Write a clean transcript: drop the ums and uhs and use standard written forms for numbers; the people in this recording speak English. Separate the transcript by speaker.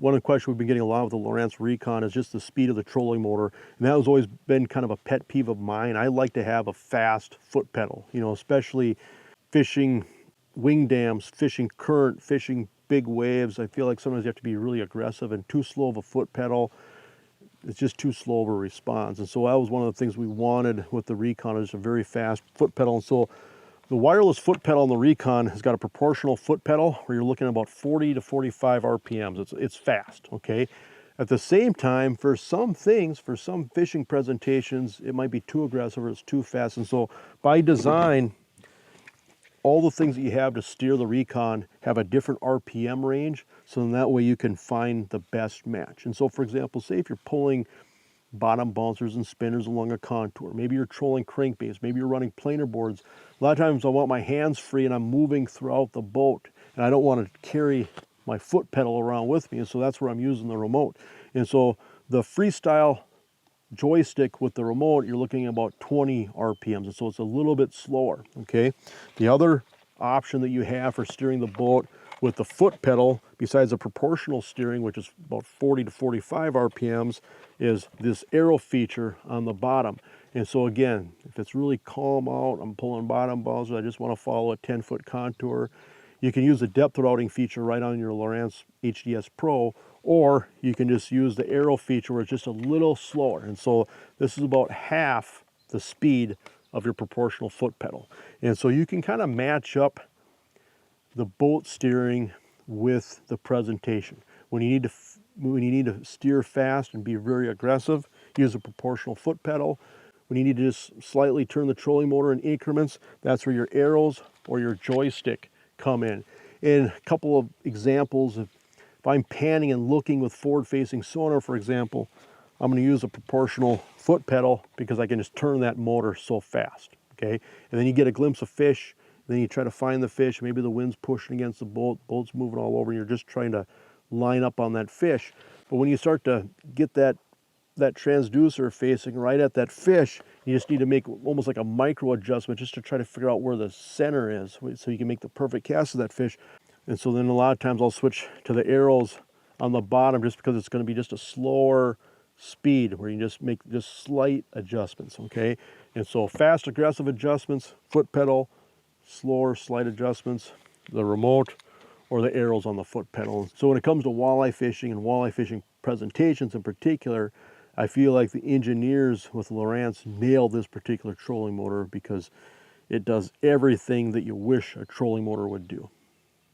Speaker 1: one of the questions we've been getting a lot with the Lowrance Recon is just the speed of the trolling motor. And that has always been kind of a pet peeve of mine. I like to have a fast foot pedal, you know, especially fishing wing dams, fishing current, fishing big waves. I feel like sometimes you have to be really aggressive, and too slow of a foot pedal, it's just too slow of a response. And so that was one of the things we wanted with the Recon, is a very fast foot pedal. And so the wireless foot pedal on the Recon has got a proportional foot pedal where you're looking at about 40 to 45 RPMs. It's fast, okay? At the same time, for some things, for some fishing presentations, it might be too aggressive or it's too fast. And so by design, all the things that you have to steer the Recon have a different RPM range, so in that way you can find the best match. And so, for example, say if you're pulling bottom bouncers and spinners along a contour, maybe you're trolling crankbaits, maybe you're running planer boards. A lot of times I want my hands free and I'm moving throughout the boat, and I don't want to carry my foot pedal around with me, and so that's where I'm using the remote. And so the freestyle joystick with the remote, you're looking at about 20 RPMs, and so it's a little bit slower, okay? The other option that you have for steering the boat with the foot pedal, besides the proportional steering, which is about 40 to 45 RPMs, is this arrow feature on the bottom. And so again, if it's really calm out, I'm pulling bottom bouncers, I just want to follow a 10-foot contour, you can use the depth routing feature right on your Lowrance HDS Pro, or you can just use the arrow feature where it's just a little slower. And so this is about half the speed of your proportional foot pedal. And so you can kind of match up the boat steering with the presentation. When you need to steer fast and be very aggressive, use a proportional foot pedal. When you need to just slightly turn the trolling motor in increments, that's where your arrows or your joystick come in. And a couple of examples, if I'm panning and looking with forward-facing sonar, for example, I'm going to use a proportional foot pedal because I can just turn that motor so fast, okay? And then you get a glimpse of fish, then you try to find the fish, maybe the wind's pushing against the boat, boat's moving all over, and you're just trying to line up on that fish. But when you start to get that transducer facing right at that fish, you just need to make almost like a micro adjustment just to try to figure out where the center is so you can make the perfect cast of that fish. And so then a lot of times I'll switch to the arrows on the bottom just because it's going to be just a slower speed where you just make just slight adjustments, okay? And so fast, aggressive adjustments, foot pedal, slower, slight adjustments, the remote, or the arrows on the foot pedal. So when it comes to walleye fishing and walleye fishing presentations in particular, I feel like the engineers with Lowrance nailed this particular trolling motor because it does everything that you wish a trolling motor would do.